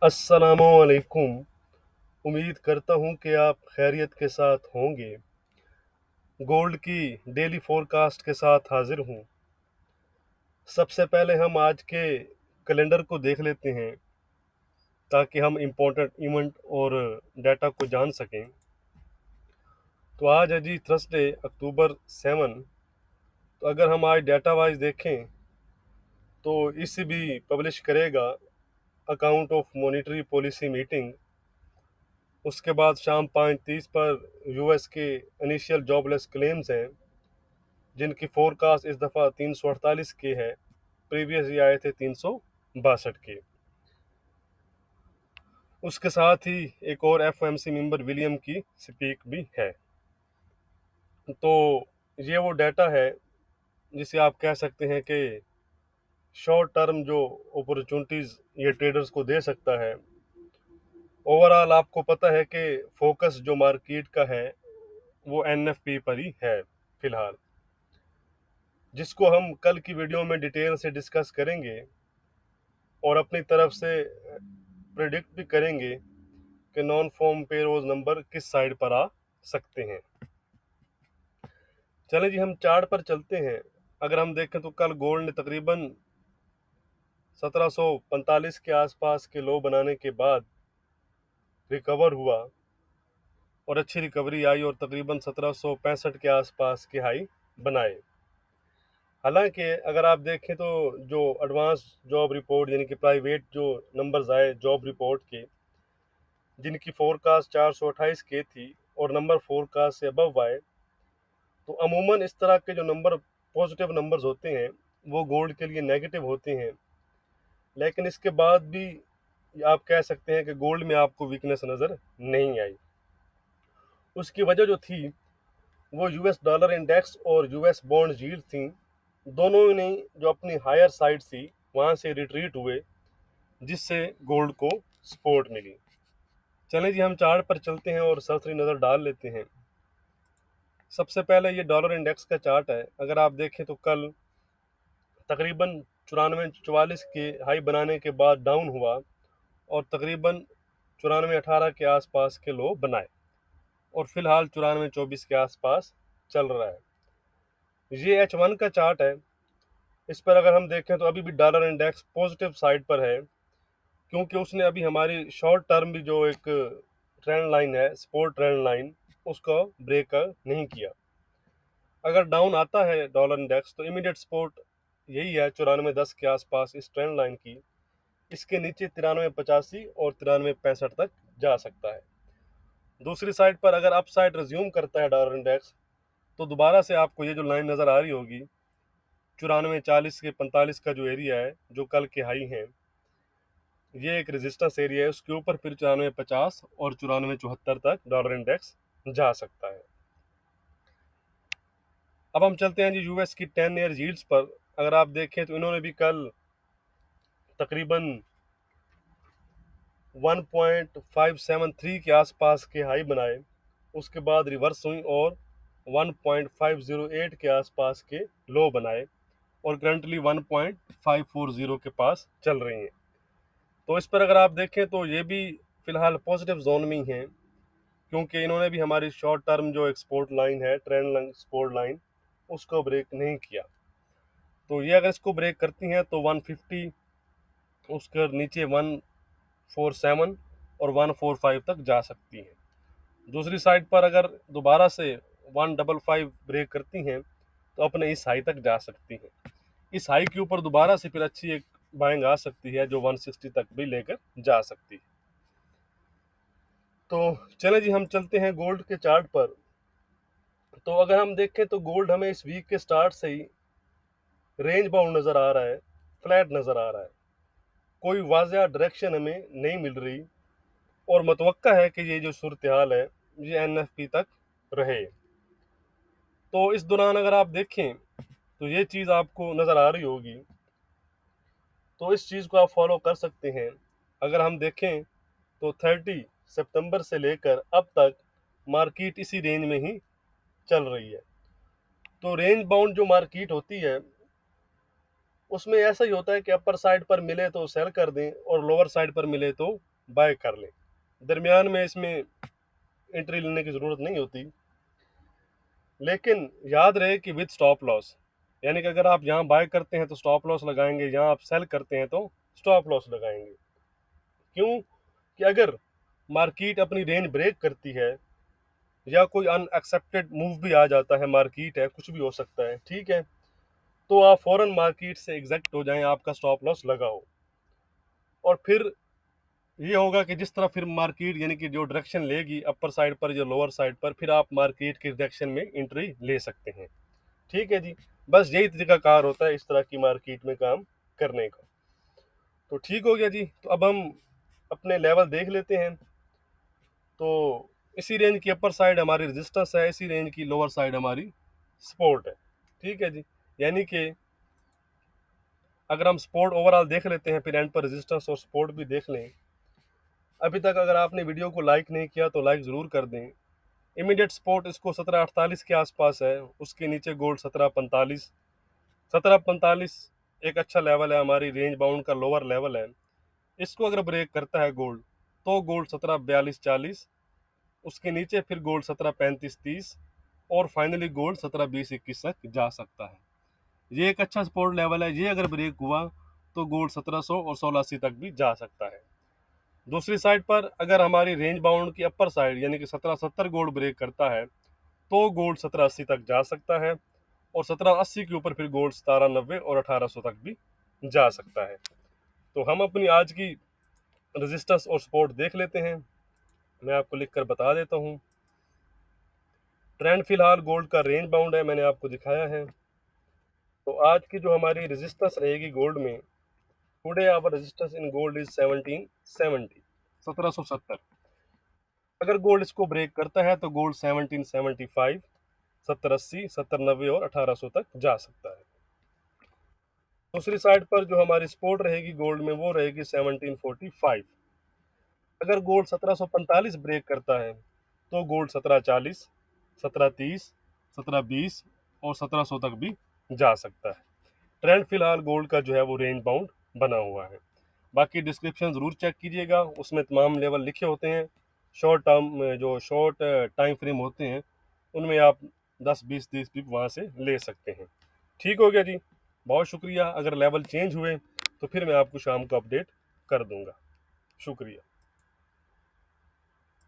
अस्सलामुअलैकुम। उम्मीद करता हूँ कि आप खैरियत के साथ होंगे। गोल्ड की डेली फोरकास्ट के साथ हाजिर हूँ। सबसे पहले हम आज के कैलेंडर को देख लेते हैं ताकि हम इम्पोर्टेंट इवेंट और डाटा को जान सकें। तो आज है जी थर्सडे अक्टूबर 7। तो अगर हम आज डाटा वाइज देखें तो ECB पब्लिश करेगा account of monetary policy meeting. उसके बाद शाम 5:30 पर US के इनिशियल जॉबलेस क्लेम्स हैं जिनकी फोरकास्ट इस दफ़ा 348 के है। प्रीवियस ये आए थे 362 के। उसके साथ ही एक और FOMC मेंबर विलियम की स्पीक भी है। तो ये वो डाटा है जिसे आप कह सकते हैं कि शॉर्ट टर्म जो अपॉर्चुनिटीज़ ये ट्रेडर्स को दे सकता है। ओवरऑल आपको पता है कि फोकस जो मार्केट का है वो NFP पर ही है फिलहाल, जिसको हम कल की वीडियो में डिटेल से डिस्कस करेंगे और अपनी तरफ से प्रिडिक्ट भी करेंगे कि नॉन फॉर्म पेरोज नंबर किस साइड पर आ सकते हैं। चलें जी, हम चार्ट पर चलते हैं। अगर हम देखें तो कल गोल्ड ने तकरीबन 1745 के आसपास के लो बनाने के बाद रिकवर हुआ और अच्छी रिकवरी आई और तकरीबन 1765 के आसपास के हाई बनाए। हालांकि अगर आप देखें तो जो एडवांस जॉब रिपोर्ट यानी कि प्राइवेट जो नंबर्स आए जॉब रिपोर्ट के, जिनकी फोरकास्ट 428 के थी और नंबर फोरकास्ट से अबव आए, तो अमूमन इस तरह के जो नंबर पॉजिटिव नंबर्स होते हैं वो गोल्ड के लिए नेगेटिव होते हैं। लेकिन इसके बाद भी आप कह सकते हैं कि गोल्ड में आपको वीकनेस नज़र नहीं आई। उसकी वजह जो थी वो US डॉलर इंडेक्स और US बॉन्ड यील्ड थी। दोनों ने जो अपनी हायर साइड थी वहाँ से रिट्रीट हुए, जिससे गोल्ड को सपोर्ट मिली। चलें जी, हम चार्ट पर चलते हैं और सरसरी नज़र डाल लेते हैं। सबसे पहले ये डॉलर इंडेक्स का चार्ट है। अगर आप देखें तो कल तकरीबन 94-44 के हाई बनाने के बाद डाउन हुआ और तकरीबन 94-18 के आसपास के लो बनाए और फिलहाल 94-24 के आसपास चल रहा है। ये H1 का चार्ट है। इस पर अगर हम देखें तो अभी भी डॉलर इंडेक्स पॉजिटिव साइड पर है, क्योंकि उसने अभी हमारी शॉर्ट टर्म भी जो एक ट्रेंड लाइन है, सपोर्ट ट्रेंड लाइन, उसको ब्रेक नहीं किया। अगर डाउन आता है डॉलर इंडेक्स तो इमीडिएट सपोर्ट यही है 94-10 के आसपास इस ट्रेंड लाइन की। इसके नीचे 93-85 और 93-65 तक जा सकता है। दूसरी साइड पर अगर अप साइड रिज्यूम करता है डॉलर इंडेक्स तो दोबारा से आपको ये जो लाइन नज़र आ रही होगी 94-40 के 45 का जो एरिया है जो कल के हाई है, ये एक रेजिस्टेंस एरिया है। उसके ऊपर फिर 94-50 और 94-74 तक डॉलर इंडेक्स जा सकता है। अब हम चलते हैं जी US की 10 ईयर यील्ड्स पर। अगर आप देखें तो इन्होंने भी कल तकरीबन 1.573 के आसपास के हाई बनाए, उसके बाद रिवर्स हुई और 1.508 के आसपास के लो बनाए और करंटली 1.540 के पास चल रही हैं। तो इस पर अगर आप देखें तो ये भी फिलहाल पॉजिटिव जोन में ही हैं, क्योंकि इन्होंने भी हमारी शॉर्ट टर्म जो एक्सपोर्ट लाइन है, ट्रेंड लाइन सपोर्ट लाइन, उसको ब्रेक नहीं किया। तो ये अगर इसको ब्रेक करती हैं तो 150, उसके नीचे 147 और 145 तक जा सकती हैं। दूसरी साइड पर अगर दोबारा से 155 ब्रेक करती हैं तो अपने इस हाई तक जा सकती हैं। इस हाई के ऊपर दोबारा से फिर अच्छी एक बाइंग आ सकती है जो 160 तक भी लेकर जा सकती है। तो चले जी, हम चलते हैं गोल्ड के चार्ट पर। तो अगर हम देखें तो गोल्ड हमें इस वीक के स्टार्ट से ही रेंज बाउंड नज़र आ रहा है, फ्लैट नज़र आ रहा है। कोई वाज़ह डायरेक्शन हमें नहीं मिल रही और मुतवक्का है कि ये जो सूरत हाल है ये NFP तक रहे। तो इस दौरान अगर आप देखें तो ये चीज़ आपको नज़र आ रही होगी, तो इस चीज़ को आप फॉलो कर सकते हैं। अगर हम देखें तो 30 सितंबर से लेकर अब तक मार्केट इसी रेंज में ही चल रही है। तो रेंज बाउंड जो मार्केट होती है उसमें ऐसा ही होता है कि अपर साइड पर मिले तो सेल कर दें और लोअर साइड पर मिले तो बाय कर लें। दरमियान में इसमें एंट्री लेने की ज़रूरत नहीं होती, लेकिन याद रहे कि विद स्टॉप लॉस, यानी कि अगर आप यहाँ बाय करते हैं तो स्टॉप लॉस लगाएंगे, यहाँ आप सेल करते हैं तो स्टॉप लॉस लगाएंगे। क्यों? कि अगर मार्केट अपनी रेंज ब्रेक करती है या कोई अनएक्सेप्टेड मूव भी आ जाता है, मार्केट है, कुछ भी हो सकता है, ठीक है, तो आप फौरन मार्केट से एग्जिट हो जाएं, आपका स्टॉप लॉस लगा हो। और फिर ये होगा कि जिस तरह फिर मार्केट यानी कि जो डायरेक्शन लेगी अपर साइड पर या लोअर साइड पर, फिर आप मार्केट के डायरेक्शन में एंट्री ले सकते हैं। ठीक है जी, बस यही तरीका कार होता है इस तरह की मार्केट में काम करने का। तो ठीक हो गया जी। तो अब हम अपने लेवल देख लेते हैं। तो इसी रेंज की अपर साइड हमारी रेजिस्टेंस है, इसी रेंज की लोअर साइड हमारी सपोर्ट है। ठीक है जी, यानी कि अगर हम सपोर्ट ओवरऑल देख लेते हैं, फिर एंड पर रेजिस्टेंस और सपोर्ट भी देख लें। अभी तक अगर आपने वीडियो को लाइक नहीं किया तो लाइक ज़रूर कर दें। इमीडिएट सपोर्ट इसको 1748 के आसपास है, उसके नीचे गोल्ड 1745। 1745 एक अच्छा लेवल है, हमारी रेंज बाउंड का लोअर लेवल है। इसको अगर ब्रेक करता है गोल्ड तो गोल्ड 1742-40, उसके नीचे फिर गोल्ड 1735-30 और फाइनली गोल्ड 1720-21 तक जा सकता है। ये एक अच्छा सपोर्ट लेवल है। ये अगर ब्रेक हुआ तो गोल्ड 1700 और 1680 तक भी जा सकता है। दूसरी साइड पर अगर हमारी रेंज बाउंड की अपर साइड यानी कि 1770 गोल्ड ब्रेक करता है तो गोल्ड 1780 तक जा सकता है और 1780 के ऊपर फिर गोल्ड 1790 और 1800 तक भी जा सकता है। तो हम अपनी आज की रेजिस्टेंस और सपोर्ट देख लेते हैं। मैं आपको लिखकर बता देता हूँ। ट्रेंड फिलहाल गोल्ड का रेंज बाउंड है, मैंने आपको दिखाया है। तो आज की जो हमारी रेजिस्टेंस रहेगी गोल्ड में, today our resistance in gold is 1770, 1770। अगर गोल्ड इसको ब्रेक करता है तो गोल्ड 1775, 1780, 1790 और 1800 तक जा सकता है। दूसरी साइड पर जो हमारी सपोर्ट रहेगी गोल्ड में वो रहेगी 1745। अगर गोल्ड 1745 ब्रेक करता है तो गोल्ड 1740, 1730, 1720 और 1700 तक भी जा सकता है। ट्रेंड फिलहाल गोल्ड का जो है वो रेंज बाउंड बना हुआ है। बाकी डिस्क्रिप्शन ज़रूर चेक कीजिएगा, उसमें तमाम लेवल लिखे होते हैं। शॉर्ट टर्म जो शॉर्ट टाइम फ्रेम होते हैं उनमें आप 10-20-30 पिप वहाँ से ले सकते हैं। ठीक हो गया जी, बहुत शुक्रिया। अगर लेवल चेंज हुए तो फिर मैं आपको शाम को अपडेट कर दूंगा। शुक्रिया।